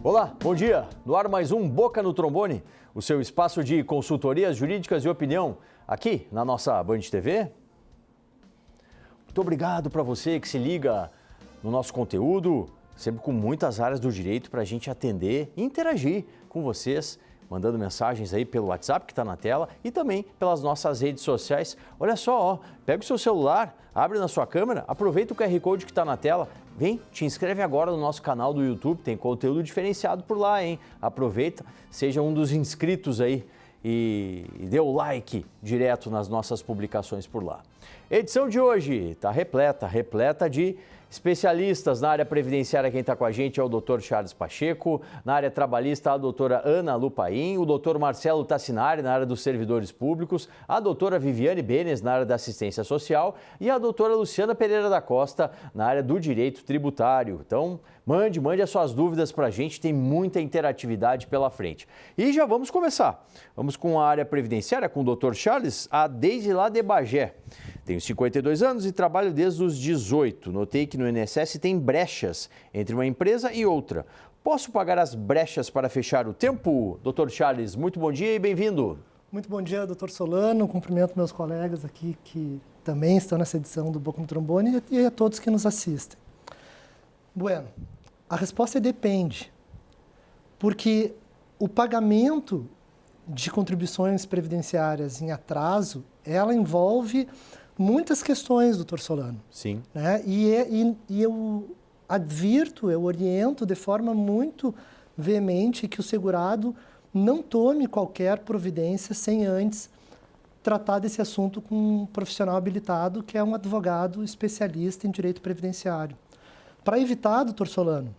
Olá, bom dia. No ar mais um Boca no Trombone, o seu espaço de consultorias jurídicas e opinião aqui na nossa Band TV. Muito obrigado para você que se liga no nosso conteúdo, sempre com muitas áreas do direito para a gente atender e interagir com vocês, mandando mensagens aí pelo WhatsApp que está na tela e também pelas nossas redes sociais. Olha só, ó, pega o seu celular, abre na sua câmera, aproveita o QR Code que está na tela, vem, te inscreve agora no nosso canal do YouTube, tem conteúdo diferenciado por lá, hein? Aproveita, seja um dos inscritos aí e dê o like direto nas nossas publicações por lá. Edição de hoje está repleta de especialistas na área previdenciária. Quem está com a gente é o Dr. Charles Pacheco, na área trabalhista a doutora Ana Lu Paim, o Dr. Marcelo Tassinari na área dos servidores públicos, a doutora Viviane Benes na área da assistência social e a doutora Luciana Pereira da Costa na área do direito tributário. Então, mande as suas dúvidas para a gente, tem muita interatividade pela frente. E já vamos começar. Vamos com a área previdenciária, com o Dr. Charles, a Deise lá de Bagé. Tenho 52 anos e trabalho desde os 18. Notei que no INSS tem brechas entre uma empresa e outra. Posso pagar as brechas para fechar o tempo? Dr. Charles, muito bom dia e bem-vindo. Muito bom dia, Dr. Solano. Cumprimento meus colegas aqui que também estão nessa edição do Boca no Trombone e a todos que nos assistem. Bueno, a resposta é depende, porque o pagamento de contribuições previdenciárias em atraso, ela envolve muitas questões, doutor Solano. Sim. Né? E eu advirto, eu oriento de forma muito veemente que o segurado não tome qualquer providência sem antes tratar desse assunto com um profissional habilitado, que é um advogado especialista em direito previdenciário. Para evitar, doutor Solano,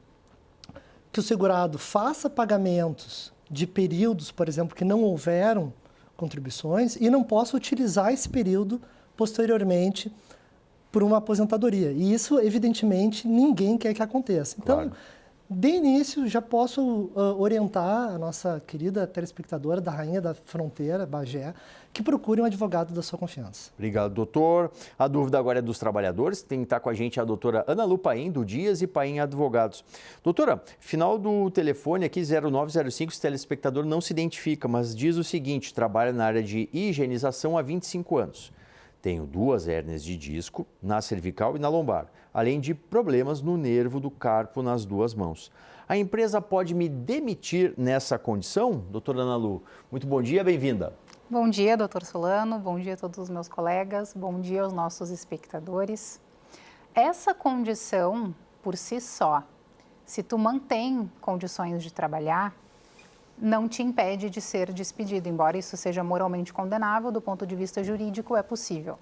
que o segurado faça pagamentos de períodos, por exemplo, que não houveram contribuições e não possa utilizar esse período posteriormente por uma aposentadoria. E isso, evidentemente, ninguém quer que aconteça. Então, claro, de início, já posso orientar a nossa querida telespectadora da Rainha da Fronteira, Bagé, que procure um advogado da sua confiança. Obrigado, doutor. A dúvida agora é dos trabalhadores. Tem que estar com a gente a doutora Ana Lu Paim, do Dias e Paim Advogados. Doutora, final do telefone aqui 0905, esse telespectador não se identifica, mas diz o seguinte: trabalha na área de higienização há 25 anos. Tenho 2 hérnias de disco na cervical e na lombar, além de problemas no nervo do carpo nas 2 mãos. A empresa pode me demitir nessa condição? Doutora Ana Lu, muito bom dia, bem-vinda. Bom dia, doutor Solano, bom dia a todos os meus colegas, bom dia aos nossos espectadores. Essa condição, por si só, se tu mantém condições de trabalhar, não te impede de ser despedido, embora isso seja moralmente condenável, do ponto de vista jurídico é possível.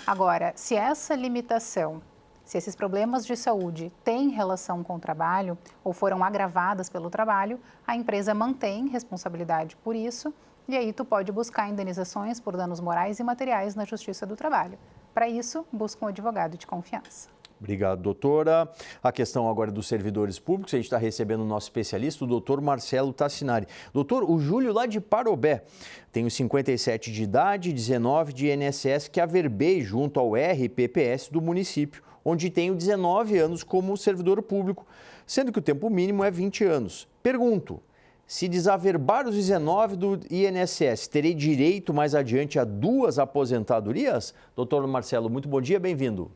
Agora, se essa limitação, se esses problemas de saúde têm relação com o trabalho ou foram agravadas pelo trabalho, a empresa mantém responsabilidade por isso e aí tu pode buscar indenizações por danos morais e materiais na Justiça do Trabalho. Para isso, busca um advogado de confiança. Obrigado, doutora. A questão agora dos servidores públicos, a gente está recebendo o nosso especialista, o doutor Marcelo Tassinari. Doutor, o Júlio lá de Parobé, tenho 57 de idade, 19 de INSS, que averbei junto ao RPPS do município, onde tenho 19 anos como servidor público, sendo que o tempo mínimo é 20 anos. Pergunto, se desaverbar os 19 do INSS, terei direito mais adiante a 2 aposentadorias? Doutor Marcelo, muito bom dia, bem-vindo.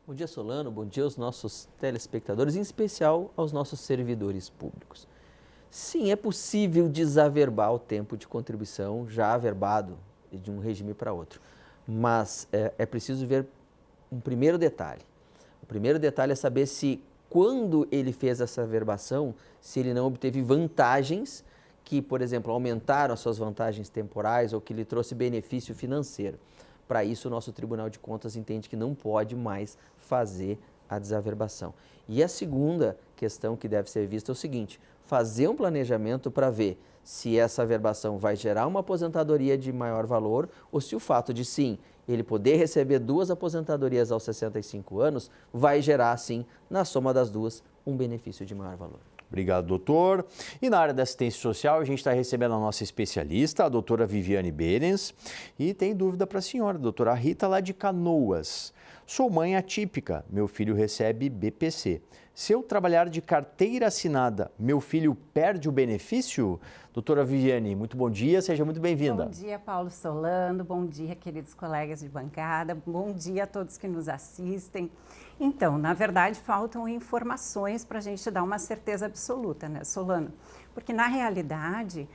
Bom dia, Solano. Bom dia aos nossos telespectadores, em especial aos nossos servidores públicos. Sim, é possível desaverbar o tempo de contribuição já averbado de um regime para outro, mas é preciso ver um primeiro detalhe. O primeiro detalhe é saber se, quando ele fez essa averbação, se ele não obteve vantagens que, por exemplo, aumentaram as suas vantagens temporais ou que lhe trouxe benefício financeiro. Para isso, o nosso Tribunal de Contas entende que não pode mais fazer a desaverbação. E a segunda questão que deve ser vista é o seguinte: fazer um planejamento para ver se essa averbação vai gerar uma aposentadoria de maior valor ou se o fato de, sim, ele poder receber 2 aposentadorias aos 65 anos vai gerar, sim, na soma das 2, um benefício de maior valor. Obrigado, doutor. E na área da assistência social, a gente está recebendo a nossa especialista, a doutora Viviane Benes, e tem dúvida para a senhora, doutora Rita, lá de Canoas. Sou mãe atípica, meu filho recebe BPC. Se eu trabalhar de carteira assinada, meu filho perde o benefício? Doutora Viviane, muito bom dia, seja muito bem-vinda. Bom dia, Paulo Solano, bom dia, queridos colegas de bancada, bom dia a todos que nos assistem. Então, na verdade, faltam informações para a gente dar uma certeza absoluta, né, Solano? Porque, na realidade,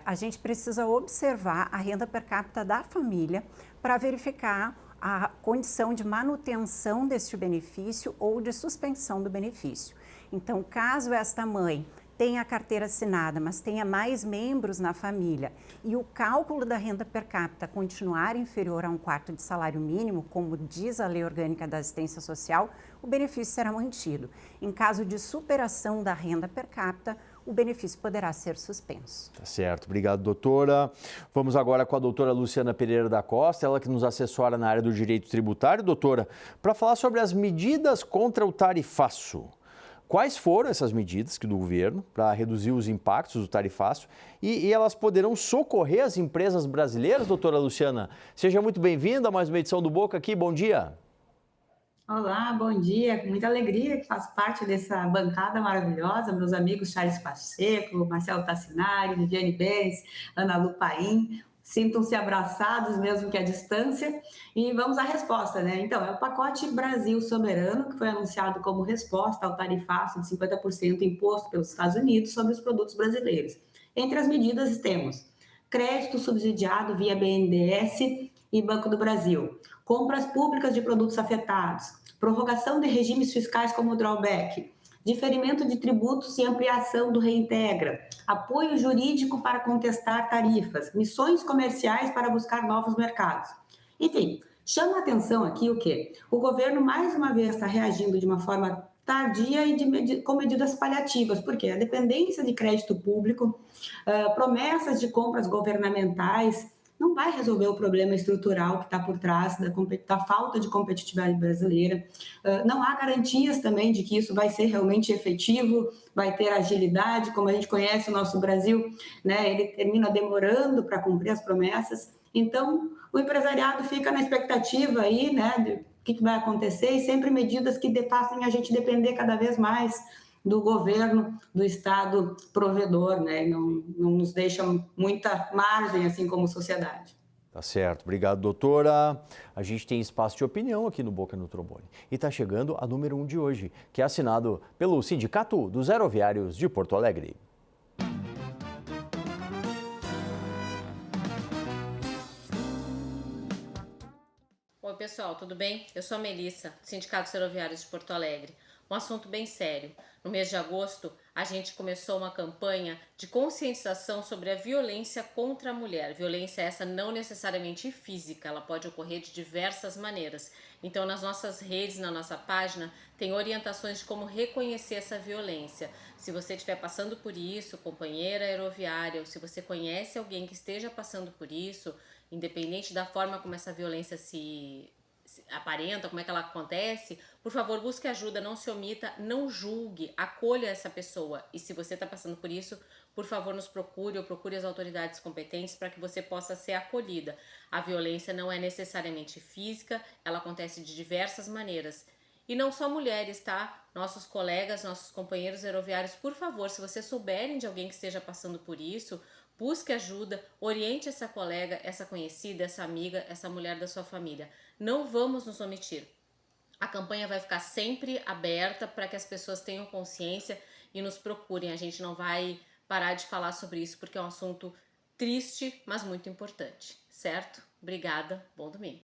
a gente precisa observar a renda per capita da família para verificar a condição de manutenção deste benefício ou de suspensão do benefício. Então, caso esta mãe tenha a carteira assinada, mas tenha mais membros na família e o cálculo da renda per capita continuar inferior a 1/4 de salário mínimo, como diz a Lei Orgânica da Assistência Social, o benefício será mantido. Em caso de superação da renda per capita, o benefício poderá ser suspenso. Tá certo, obrigado, doutora. Vamos agora com a doutora Luciana Pereira da Costa, ela que nos assessora na área do direito tributário, doutora, para falar sobre as medidas contra o tarifaço. Quais foram essas medidas do governo para reduzir os impactos do tarifaço e elas poderão socorrer as empresas brasileiras, doutora Luciana? Seja muito bem-vinda a mais uma edição do Boca aqui, bom dia. Olá, bom dia, com muita alegria que faço parte dessa bancada maravilhosa, meus amigos Charles Pacheco, Marcelo Tassinari, Viviane Benz, Ana Lu Paim, sintam-se abraçados mesmo que à distância e vamos à resposta, né? Então, é o pacote Brasil Soberano, que foi anunciado como resposta ao tarifaço de 50% imposto pelos Estados Unidos sobre os produtos brasileiros. Entre as medidas temos crédito subsidiado via BNDES e Banco do Brasil, compras públicas de produtos afetados, prorrogação de regimes fiscais como o drawback, diferimento de tributos e ampliação do Reintegra, apoio jurídico para contestar tarifas, missões comerciais para buscar novos mercados. Enfim, chama a atenção aqui o quê? O governo, mais uma vez, está reagindo de uma forma tardia e com medidas paliativas, porque a dependência de crédito público, promessas de compras governamentais, não vai resolver o problema estrutural que está por trás da falta de competitividade brasileira. Não há garantias também de que isso vai ser realmente efetivo, vai ter agilidade, como a gente conhece o nosso Brasil, né? Ele termina demorando para cumprir as promessas. Então, o empresariado fica na expectativa aí, né, de o que vai acontecer e sempre medidas que façam a gente depender cada vez mais do governo, do Estado provedor, né? Não nos deixam muita margem, assim como sociedade. Tá certo, obrigado, doutora. A gente tem espaço de opinião aqui no Boca no Trombone. E está chegando a número 1 de hoje, que é assinado pelo Sindicato dos Aeroviários de Porto Alegre. Oi, pessoal, tudo bem? Eu sou a Melissa, do Sindicato dos Aeroviários de Porto Alegre. Um assunto bem sério. No mês de agosto, a gente começou uma campanha de conscientização sobre a violência contra a mulher. Violência essa não necessariamente física, ela pode ocorrer de diversas maneiras. Então, nas nossas redes, na nossa página, tem orientações de como reconhecer essa violência. Se você estiver passando por isso, companheira aeroviária, ou se você conhece alguém que esteja passando por isso, independente da forma como essa violência se aparenta, como é que ela acontece, por favor, busque ajuda, não se omita, não julgue, acolha essa pessoa. E se você está passando por isso, por favor, nos procure ou procure as autoridades competentes para que você possa ser acolhida. A violência não é necessariamente física, ela acontece de diversas maneiras. E não só mulheres, tá? Nossos colegas, nossos companheiros aeroviários, por favor, se vocês souberem de alguém que esteja passando por isso, busque ajuda, oriente essa colega, essa conhecida, essa amiga, essa mulher da sua família. Não vamos nos omitir. A campanha vai ficar sempre aberta para que as pessoas tenham consciência e nos procurem. A gente não vai parar de falar sobre isso porque é um assunto triste, mas muito importante, certo? Obrigada, bom domingo.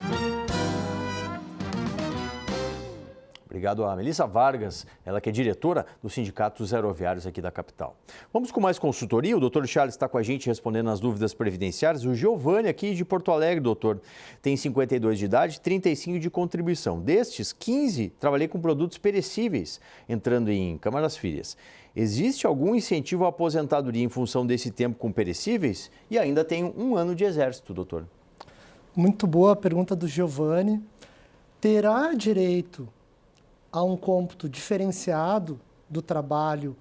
Obrigado a Melissa Vargas, ela que é diretora do Sindicato dos Aeroviários aqui da capital. Vamos com mais consultoria, o doutor Charles está com a gente respondendo as dúvidas previdenciárias. O Giovanni aqui de Porto Alegre, doutor, tem 52 de idade, 35 de contribuição. Destes, 15 trabalhei com produtos perecíveis, entrando em câmaras frias. Existe algum incentivo à aposentadoria em função desse tempo com perecíveis? E ainda tenho 1 ano de exército, doutor. Muito boa a pergunta do Giovanni. Terá direito a um cômputo diferenciado do trabalho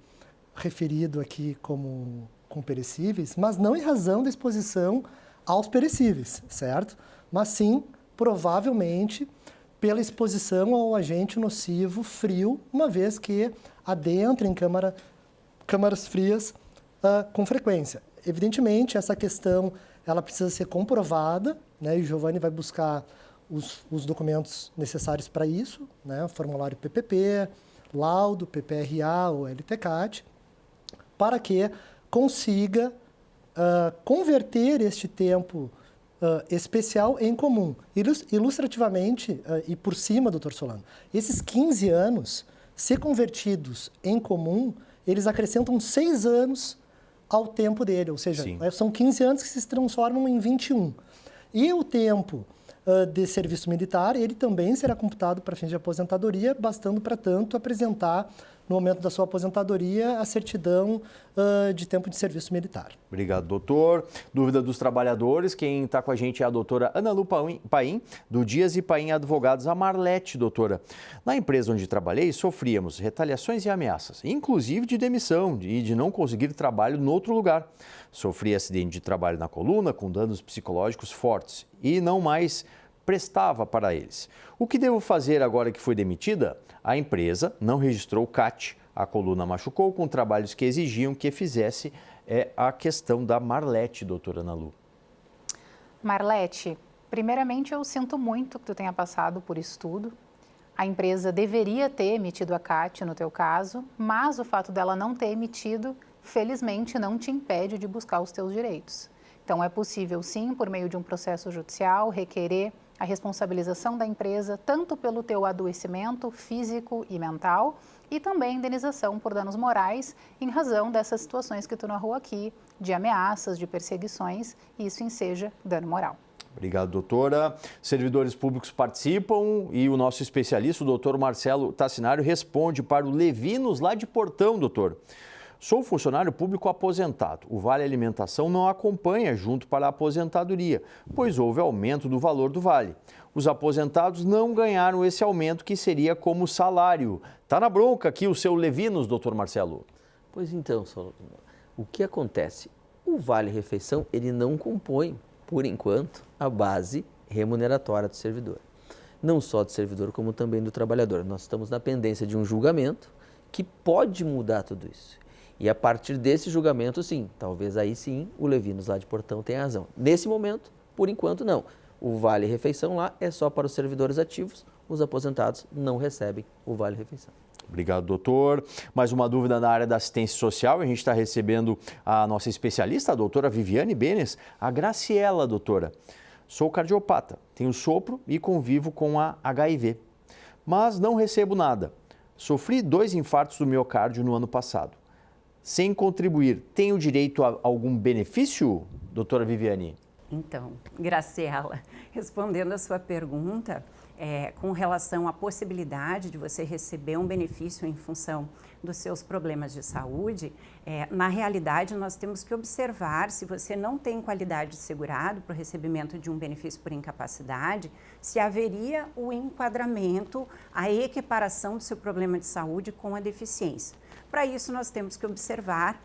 referido aqui como com perecíveis, mas não em razão da exposição aos perecíveis, certo? Mas sim, provavelmente, pela exposição ao agente nocivo frio, uma vez que adentra em câmaras frias com frequência. Evidentemente, essa questão ela precisa ser comprovada, né? E o Giovanni vai buscar os documentos necessários para isso, né? O formulário PPP, laudo, PPRA ou LTCAT, para que consiga converter este tempo especial em comum. Ilustrativamente, e por cima, doutor Solano, esses 15 anos, se convertidos em comum, eles acrescentam 6 anos ao tempo dele, ou seja, são 15 anos que se transformam em 21. E o tempo de serviço militar, ele também será computado para fins de aposentadoria, bastando, para tanto, apresentar, no momento da sua aposentadoria, a certidão de tempo de serviço militar. Obrigado, doutor. Dúvida dos trabalhadores, quem está com a gente é a doutora Ana Lu Paim, do Dias e Paim Advogados, a Marlete, doutora. Na empresa onde trabalhei, sofríamos retaliações e ameaças, inclusive de demissão e de não conseguir trabalho em outro lugar. Sofri acidente de trabalho na coluna, com danos psicológicos fortes e não mais prestava para eles. O que devo fazer agora que fui demitida? A empresa não registrou o CAT. A coluna machucou com trabalhos que exigiam que fizesse a questão da Marlete, doutora Ana Lu. Marlete, primeiramente eu sinto muito que tu tenha passado por isso tudo. A empresa deveria ter emitido a CAT no teu caso, mas o fato dela não ter emitido, felizmente, não te impede de buscar os teus direitos. Então é possível sim, por meio de um processo judicial, requerer a responsabilização da empresa tanto pelo teu adoecimento físico e mental e também indenização por danos morais em razão dessas situações que tu narrou aqui, de ameaças, de perseguições, e isso enseja dano moral. Obrigado, doutora. Servidores públicos participam e o nosso especialista, o doutor Marcelo Tassinari, responde para o Levinos lá de Portão, doutor. Sou funcionário público aposentado. O Vale Alimentação não acompanha junto para a aposentadoria, pois houve aumento do valor do Vale. Os aposentados não ganharam esse aumento que seria como salário. Está na bronca aqui o seu Levinos, doutor Marcelo. Pois então, Solano, o que acontece? O Vale Refeição, ele não compõe, por enquanto, a base remuneratória do servidor. Não só do servidor, como também do trabalhador. Nós estamos na pendência de um julgamento que pode mudar tudo isso. E a partir desse julgamento, sim, talvez aí sim o Levinos lá de Portão tenha razão. Nesse momento, por enquanto, não. O Vale Refeição lá é só para os servidores ativos, os aposentados não recebem o Vale Refeição. Obrigado, doutor. Mais uma dúvida na área da assistência social. A gente está recebendo a nossa especialista, a doutora Viviane Benes, a Graciela, doutora. Sou cardiopata, tenho sopro e convivo com a HIV, mas não recebo nada. Sofri 2 infartos do miocárdio no ano passado. Sem contribuir, tenho direito a algum benefício, doutora Viviane? Então, Graciela, respondendo a sua pergunta, com relação à possibilidade de você receber um benefício em função dos seus problemas de saúde, na realidade nós temos que observar se você não tem qualidade de segurado para o recebimento de um benefício por incapacidade, se haveria o enquadramento, a equiparação do seu problema de saúde com a deficiência. Para isso nós temos que observar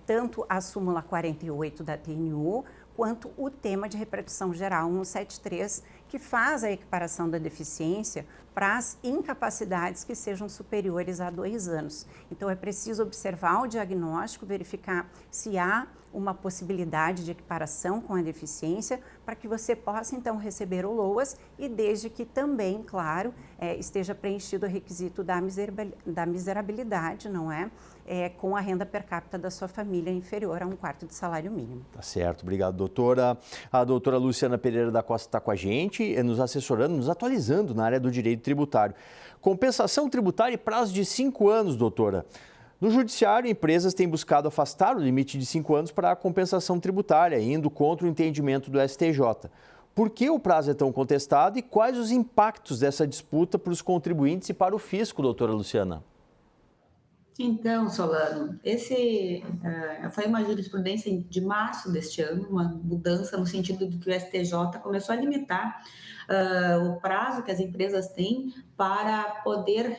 tanto a súmula 48 da TNU, quanto o tema de repercussão geral 173, que faz a equiparação da deficiência para as incapacidades que sejam superiores a 2 anos. Então, é preciso observar o diagnóstico, verificar se há uma possibilidade de equiparação com a deficiência, para que você possa, então, receber o LOAS e desde que também, claro, esteja preenchido o requisito da miserabilidade, não é? Com a renda per capita da sua família inferior a 1/4 de salário mínimo. Tá certo, obrigado, doutora. A doutora Luciana Pereira da Costa está com a gente, nos assessorando, nos atualizando na área do direito tributário. Compensação tributária e prazo de 5 anos, doutora. No judiciário, empresas têm buscado afastar o limite de 5 anos para a compensação tributária, indo contra o entendimento do STJ. Por que o prazo é tão contestado e quais os impactos dessa disputa para os contribuintes e para o fisco, doutora Luciana? Então, Solano, foi uma jurisprudência de março deste ano, uma mudança no sentido de que o STJ começou a limitar o prazo que as empresas têm para poder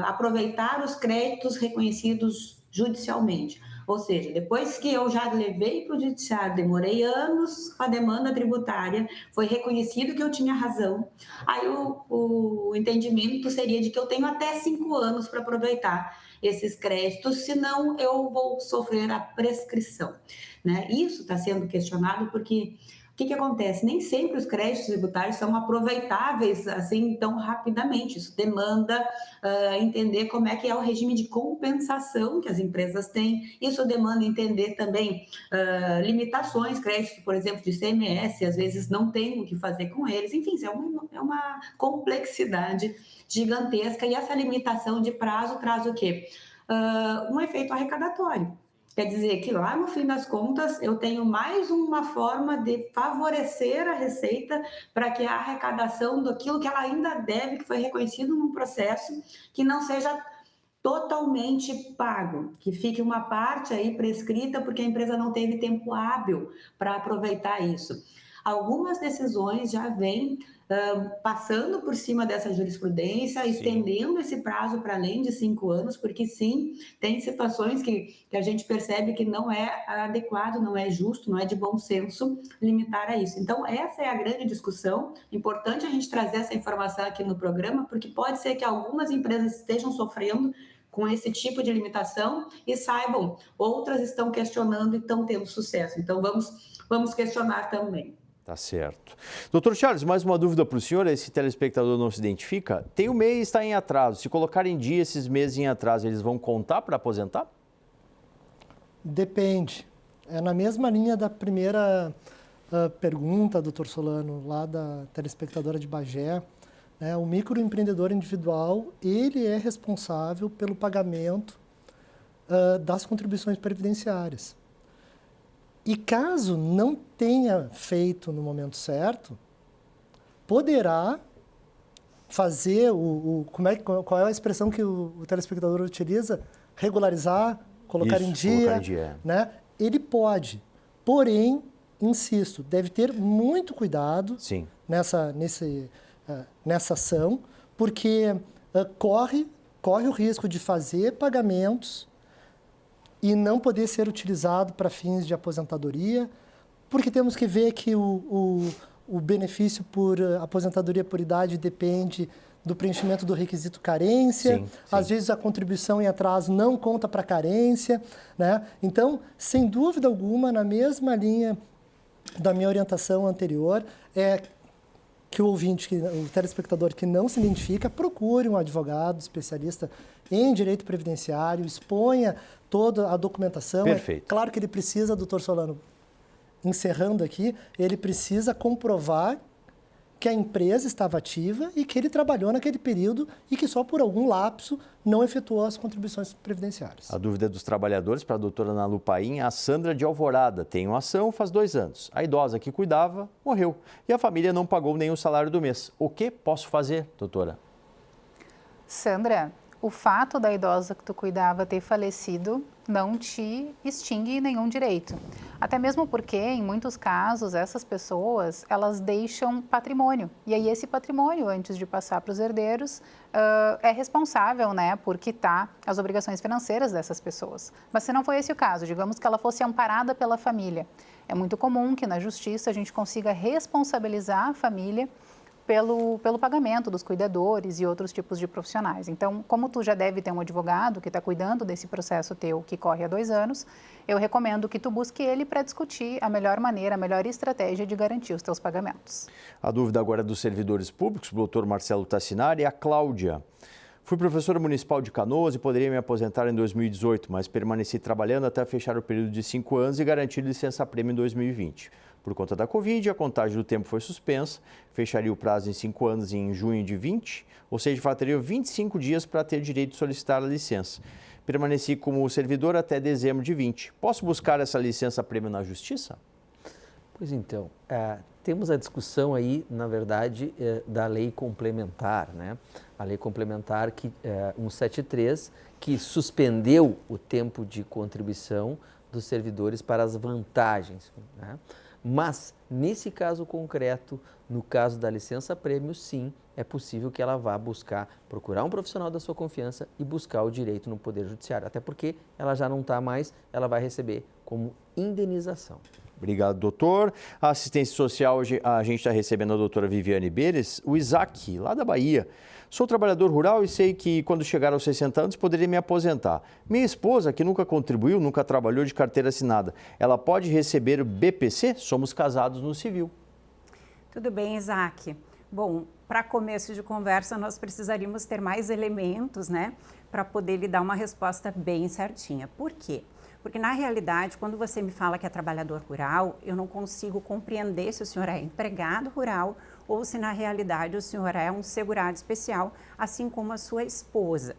aproveitar os créditos reconhecidos judicialmente. Ou seja, depois que eu já levei para o judiciário, demorei anos com a demanda tributária, foi reconhecido que eu tinha razão, aí o entendimento seria de que eu tenho até 5 anos para aproveitar esses créditos, senão eu vou sofrer a prescrição, né? Isso está sendo questionado porque o que acontece? Nem sempre os créditos tributários são aproveitáveis assim tão rapidamente. Isso demanda entender como é que é o regime de compensação que as empresas têm. Isso demanda entender também limitações, crédito, por exemplo, de ICMS, às vezes não tem o que fazer com eles. Enfim, isso é uma complexidade gigantesca e essa limitação de prazo traz o quê? Um efeito arrecadatório. Quer dizer que lá, no fim das contas, eu tenho mais uma forma de favorecer a Receita para que a arrecadação daquilo que ela ainda deve, que foi reconhecido num processo, que não seja totalmente pago, que fique uma parte aí prescrita porque a empresa não teve tempo hábil para aproveitar isso. Algumas decisões já vêm passando por cima dessa jurisprudência, estendendo esse prazo para além de 5 anos, porque sim, tem situações que a gente percebe que não é adequado, não é justo, não é de bom senso limitar a isso. Então, essa é a grande discussão. Importante a gente trazer essa informação aqui no programa, porque pode ser que algumas empresas estejam sofrendo com esse tipo de limitação e saibam, outras estão questionando e estão tendo sucesso. Então, vamos questionar também. Tá certo. Doutor Charles, mais uma dúvida para o senhor, esse telespectador não se identifica. Tem o MEI está em atraso. Se colocar em dia esses meses em atraso, eles vão contar para aposentar? Depende. É na mesma linha da primeira pergunta, doutor Solano, lá da telespectadora de Bagé. Né? O microempreendedor individual, ele é responsável pelo pagamento das contribuições previdenciárias. E caso não tenha feito no momento certo, poderá fazer qual é a expressão que o telespectador utiliza? Regularizar, colocar em dia. Né? Ele pode, porém, insisto, deve ter muito cuidado nessa ação, porque corre o risco de fazer pagamentos e não poder ser utilizado para fins de aposentadoria, porque temos que ver que o benefício por aposentadoria por idade depende do preenchimento do requisito carência. Às vezes a contribuição em atraso não conta para carência, né? Então, sem dúvida alguma, na mesma linha da minha orientação anterior, é que o telespectador que não se identifica, procure um advogado especialista em direito previdenciário, exponha toda a documentação. Perfeito. É claro que ele precisa, doutor Solano, encerrando aqui, ele precisa comprovar que a empresa estava ativa e que ele trabalhou naquele período e que só por algum lapso não efetuou as contribuições previdenciárias. A dúvida é dos trabalhadores para a doutora Ana Lu Paim, a Sandra de Alvorada. Tem uma ação faz 2 anos. A idosa que cuidava morreu e a família não pagou nem o salário do mês. O que posso fazer, doutora? Sandra, o fato da idosa que tu cuidava ter falecido não te extingue nenhum direito. Até mesmo porque, em muitos casos, essas pessoas, elas deixam patrimônio. E aí esse patrimônio, antes de passar para os herdeiros, é responsável, né, por quitar as obrigações financeiras dessas pessoas. Mas se não foi esse o caso, digamos que ela fosse amparada pela família, é muito comum que na justiça a gente consiga responsabilizar a família pelo pagamento dos cuidadores e outros tipos de profissionais. Então, como tu já deve ter um advogado que está cuidando desse processo teu que corre há 2 anos, eu recomendo que tu busque ele para discutir a melhor maneira, a melhor estratégia de garantir os teus pagamentos. A dúvida agora é dos servidores públicos, o doutor Marcelo Tassinari e a Cláudia. Fui professora municipal de Canoas e poderia me aposentar em 2018, mas permaneci trabalhando até fechar o período de 5 anos e garantir licença-prêmio em 2020. Por conta da Covid, a contagem do tempo foi suspensa, fecharia o prazo em 5 anos em junho de 20, ou seja, faltariam 25 dias para ter direito de solicitar a licença. Permaneci como servidor até dezembro de 20. Posso buscar essa licença-prêmio na Justiça? Pois então, temos a discussão aí, na verdade, da lei complementar, né? A lei complementar 173, que suspendeu o tempo de contribuição dos servidores para as vantagens, né? Mas, nesse caso concreto, no caso da licença-prêmio, sim, é possível que ela vá procurar um profissional da sua confiança e buscar o direito no Poder Judiciário. Até porque ela já não está mais, ela vai receber como indenização. Obrigado, doutor. A assistência social, a gente está recebendo a doutora Viviane Beres, o Isaac, lá da Bahia. Sou trabalhador rural e sei que quando chegar aos 60 anos poderia me aposentar. Minha esposa, que nunca contribuiu, nunca trabalhou de carteira assinada, ela pode receber o BPC? Somos casados no civil. Tudo bem, Isaac. Bom, para começo de conversa, nós precisaríamos ter mais elementos, né, para poder lhe dar uma resposta bem certinha. Por quê? Porque, na realidade, quando você me fala que é trabalhador rural, eu não consigo compreender se o senhor é empregado rural ou se, na realidade, o senhor é um segurado especial, assim como a sua esposa.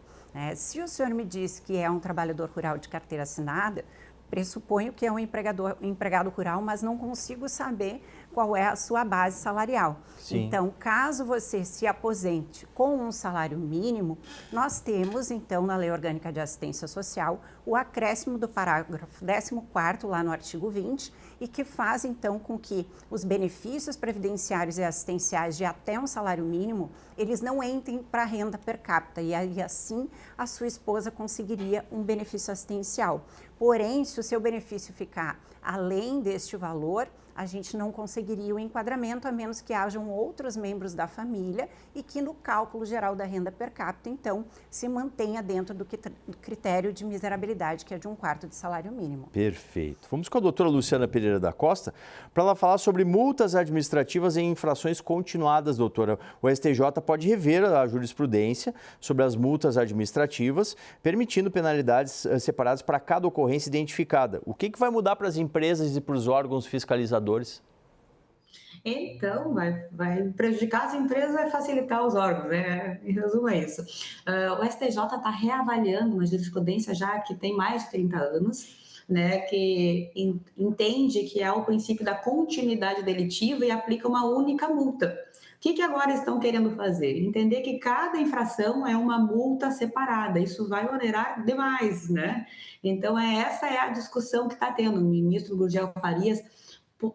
Se o senhor me diz que é um trabalhador rural de carteira assinada, pressuponho que é um empregado rural, mas não consigo saber qual é a sua base salarial. Sim. Então, caso você se aposente com um salário mínimo, nós temos, então, na Lei Orgânica de Assistência Social, o acréscimo do parágrafo 14º, lá no artigo 20, e que faz, então, com que os benefícios previdenciários e assistenciais de até um salário mínimo, eles não entrem para a renda per capita, e aí, assim, a sua esposa conseguiria um benefício assistencial. Porém, se o seu benefício ficar além deste valor, a gente não conseguiria o enquadramento, a menos que hajam outros membros da família e que no cálculo geral da renda per capita, então, se mantenha dentro do critério de miserabilidade, que é de 1/4 de salário mínimo. Perfeito. Vamos com a doutora Luciana Pereira da Costa para ela falar sobre multas administrativas em infrações continuadas, doutora. O STJ pode rever a jurisprudência sobre as multas administrativas, permitindo penalidades separadas para cada ocorrência identificada. O que vai mudar para as empresas e para os órgãos fiscalizadores? Então, vai prejudicar as empresas, vai facilitar os órgãos, né? Em resumo, é isso. O STJ está reavaliando uma jurisprudência já que tem mais de 30 anos, né, que entende que é o princípio da continuidade delitiva e aplica uma única multa. O que agora estão querendo fazer? Entender que cada infração é uma multa separada, isso vai onerar demais, né? Então, essa é a discussão que está tendo. O ministro Gurgel Farias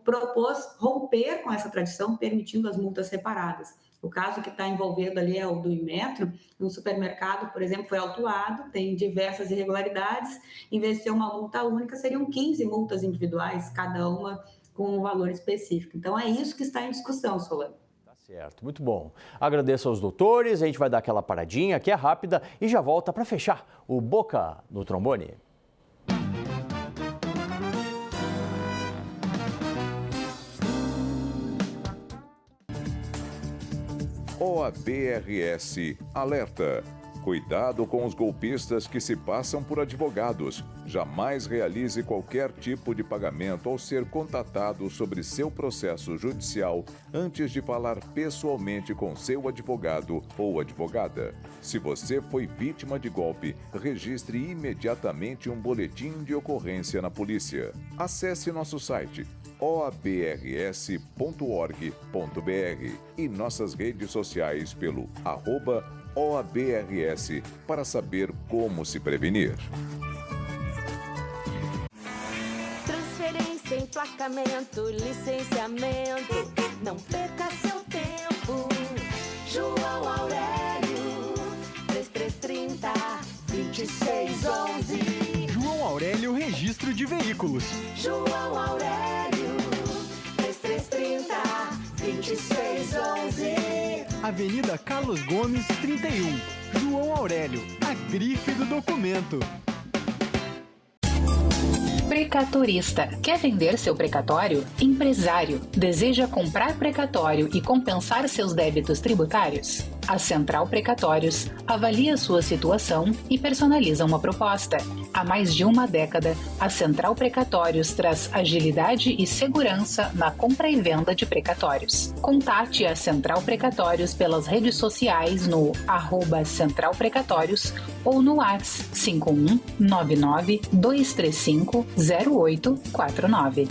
propôs romper com essa tradição, permitindo as multas separadas. O caso que está envolvendo ali é o do Inmetro. Um supermercado, por exemplo, foi autuado, tem diversas irregularidades. Em vez de ser uma multa única, seriam 15 multas individuais, cada uma com um valor específico. Então, é isso que está em discussão, Solano. Tá certo, muito bom. Agradeço aos doutores, a gente vai dar aquela paradinha que é rápida e já volta para fechar o Boca no Trombone. OAB-RS alerta. Cuidado com os golpistas que se passam por advogados. Jamais realize qualquer tipo de pagamento ao ser contatado sobre seu processo judicial antes de falar pessoalmente com seu advogado ou advogada. Se você foi vítima de golpe, registre imediatamente um boletim de ocorrência na polícia. Acesse nosso site oabrs.org.br e nossas redes sociais pelo @OABRS para saber como se prevenir. Transferência, emplacamento, licenciamento, não perca seu tempo. João Aurélio, 3330-2611. João Aurélio Registro de Veículos. João Aurélio, 3330-2611. Avenida Carlos Gomes, 31. João Aurélio, a grife do documento. Precatorista. Quer vender seu precatório? Empresário. Deseja comprar precatório e compensar seus débitos tributários? A Central Precatórios avalia sua situação e personaliza uma proposta. Há mais de uma década, a Central Precatórios traz agilidade e segurança na compra e venda de precatórios. Contate a Central Precatórios pelas redes sociais no @Central Precatórios ou no WhatsApp 5199-235-0849.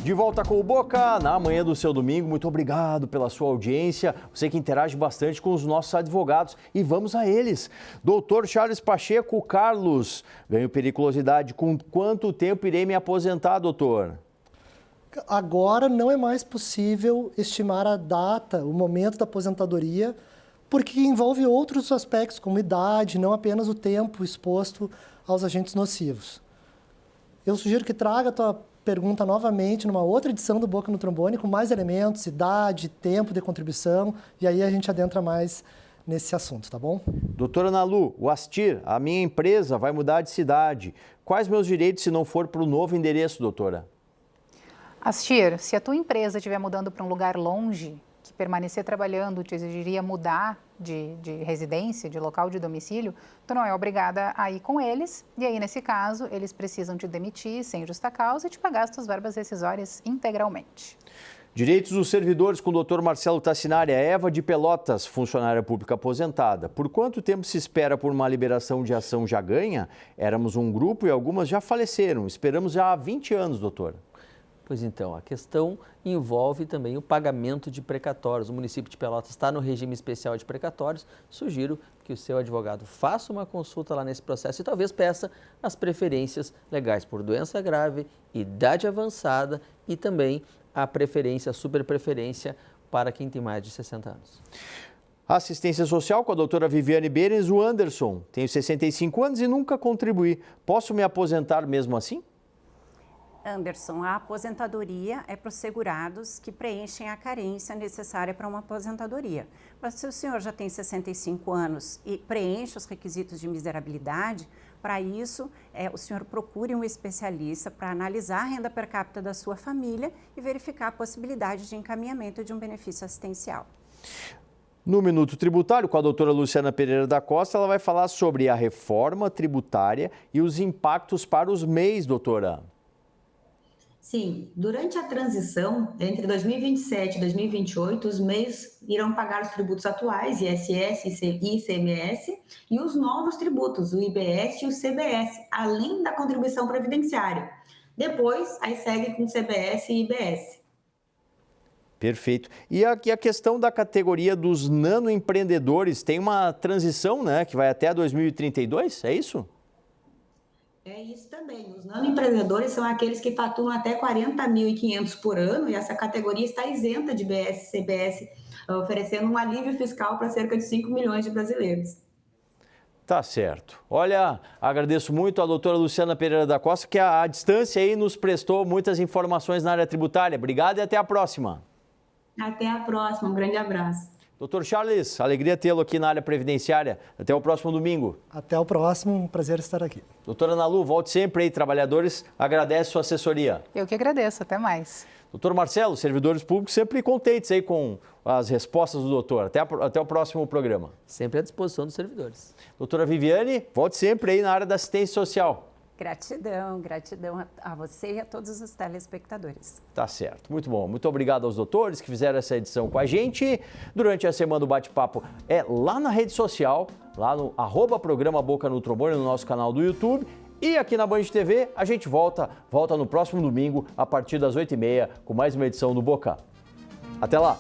De volta com o Boca, na manhã do seu domingo. Muito obrigado pela sua audiência. Você que interage bastante com os nossos advogados. E vamos a eles. Doutor Charles Pacheco. Carlos, ganho periculosidade. Com quanto tempo irei me aposentar, doutor? Agora não é mais possível estimar a data, o momento da aposentadoria, porque envolve outros aspectos, como idade, não apenas o tempo exposto aos agentes nocivos. Eu sugiro que traga a tua pergunta novamente numa outra edição do Boca no Trombone, com mais elementos, idade, tempo de contribuição, e aí a gente adentra mais nesse assunto, tá bom? Doutora Ana Lu, o Astir, a minha empresa vai mudar de cidade. Quais meus direitos se não for para o novo endereço, doutora? Astir, se a tua empresa estiver mudando para um lugar longe, que permanecer trabalhando te exigiria mudar de residência, de local de domicílio, tu não é obrigada a ir com eles, e aí, nesse caso, eles precisam te demitir sem justa causa e te pagar as tuas verbas rescisórias integralmente. Direitos dos servidores com o Dr. Marcelo Tassinari, a Eva de Pelotas, funcionária pública aposentada. Por quanto tempo se espera por uma liberação de ação já ganha? Éramos um grupo e algumas já faleceram. Esperamos já há 20 anos, doutor. Pois então, a questão envolve também o pagamento de precatórios. O município de Pelotas está no regime especial de precatórios. Sugiro que o seu advogado faça uma consulta lá nesse processo e talvez peça as preferências legais por doença grave, idade avançada e também a preferência, a superpreferência para quem tem mais de 60 anos. Assistência social com a doutora Viviane Beres, o Anderson. Tenho 65 anos e nunca contribuí. Posso me aposentar mesmo assim? Anderson, a aposentadoria é para os segurados que preenchem a carência necessária para uma aposentadoria. Mas se o senhor já tem 65 anos e preenche os requisitos de miserabilidade, para isso, o senhor procure um especialista para analisar a renda per capita da sua família e verificar a possibilidade de encaminhamento de um benefício assistencial. No Minuto Tributário, com a doutora Luciana Pereira da Costa, ela vai falar sobre a reforma tributária e os impactos para os MEIs, doutora. Sim, durante a transição entre 2027 e 2028, os MEIs irão pagar os tributos atuais, ISS e ICMS, e os novos tributos, o IBS e o CBS, além da contribuição previdenciária. Depois, aí segue com CBS e IBS. Perfeito. E aqui a questão da categoria dos nanoempreendedores, tem uma transição, né, que vai até 2032, é isso? É isso também. Os nanoempreendedores são aqueles que faturam até 40.500 por ano e essa categoria está isenta de IBS e CBS, oferecendo um alívio fiscal para cerca de 5 milhões de brasileiros. Tá certo. Olha, agradeço muito a doutora Luciana Pereira da Costa, que à distância aí nos prestou muitas informações na área tributária. Obrigado e até a próxima. Até a próxima. Um grande abraço. Doutor Charles, alegria tê-lo aqui na área previdenciária. Até o próximo domingo. Até o próximo, um prazer estar aqui. Doutora Ana Lu, volte sempre aí, trabalhadores. Agradece sua assessoria. Eu que agradeço, até mais. Doutor Marcelo, servidores públicos sempre contentes aí com as respostas do doutor. Até o próximo programa. Sempre à disposição dos servidores. Doutora Viviane, volte sempre aí na área da assistência social. Gratidão, gratidão a você e a todos os telespectadores. Tá certo, muito bom. Muito obrigado aos doutores que fizeram essa edição com a gente. Durante a semana do bate-papo é lá na rede social, lá no @programa Boca no Trombone, no nosso canal do YouTube. E aqui na Band TV, a gente volta no próximo domingo, a partir das 8h30, com mais uma edição do Boca. Até lá!